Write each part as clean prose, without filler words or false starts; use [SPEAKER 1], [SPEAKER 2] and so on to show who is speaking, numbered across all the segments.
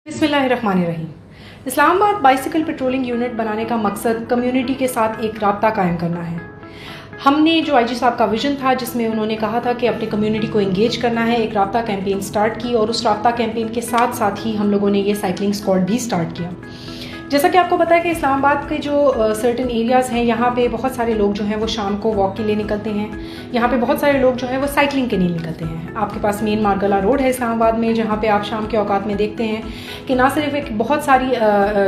[SPEAKER 1] बिस्मिल्लाहिर्रहमानिर्रहीम। Islamabad bicycle patrolling unit बनाने का मकसद कम्युनिटी के साथ एक राब्ता कायम करना है। हमने जो आईजी साहब का विज़न था जिसमें उन्होंने कहा था कि अपनी कम्युनिटी को इंगेज करना है, एक राब्ता कैंपेन स्टार्ट की और उस राब्ता कैंपेन के साथ साथ ही हम लोगों ने ये साइकिलिंग स्क्वाड भी स्टार्ट किया। जैसा कि आपको पता है कि इस्लामाबाद के जो सर्टेन एरियाज़ हैं यहाँ पे बहुत सारे लोग जो हैं वो शाम को वॉक के लिए निकलते हैं। यहाँ पे बहुत सारे लोग जो हैं वो साइकिलिंग के लिए निकलते हैं। आपके पास मेन मार्गला रोड है इस्लामाबाद में, जहाँ पे आप शाम के औकात में देखते हैं कि ना सिर्फ एक बहुत सारी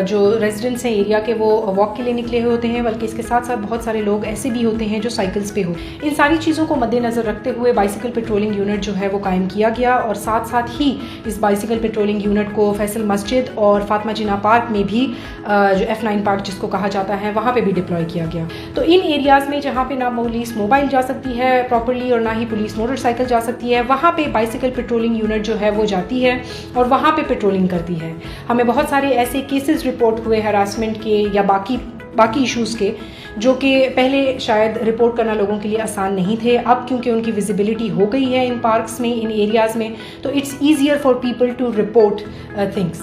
[SPEAKER 1] जो रेजिडेंट्स हैं एरिया के वो वॉक के लिए निकले हुए होते हैं, बल्कि इसके साथ साथ बहुत सारे लोग ऐसे भी होते हैं जो साइकिल्स पे हो। इन सारी चीज़ों को मद्देनज़र रखते हुए बाइसिकल पेट्रोलिंग यूनिट जो है वो कायम किया गया और साथ साथ ही इस बाइसिकल पेट्रोलिंग यूनिट को फैसल मस्जिद और फातिमा जिन्ना पार्क में भी जो F9 पार्क जिसको कहा जाता है वहाँ पे भी डिप्लॉय किया गया। तो इन एरियाज़ में जहाँ पे ना पुलिस मोबाइल जा सकती है प्रॉपर्ली और ना ही पुलिस मोटरसाइकिल जा सकती है, वहाँ पे बाइसिकल पेट्रोलिंग यूनिट जो है वो जाती है और वहाँ पे पेट्रोलिंग करती है। हमें बहुत सारे ऐसे केसेस रिपोर्ट हुए हरासमेंट के या बाकी इश्यूज़ के, जो कि पहले शायद रिपोर्ट करना लोगों के लिए आसान नहीं थे। अब क्योंकि उनकी विजिबिलिटी हो गई है इन पार्क्स में, इन एरियाज़ में, तो it's easier for people to report things.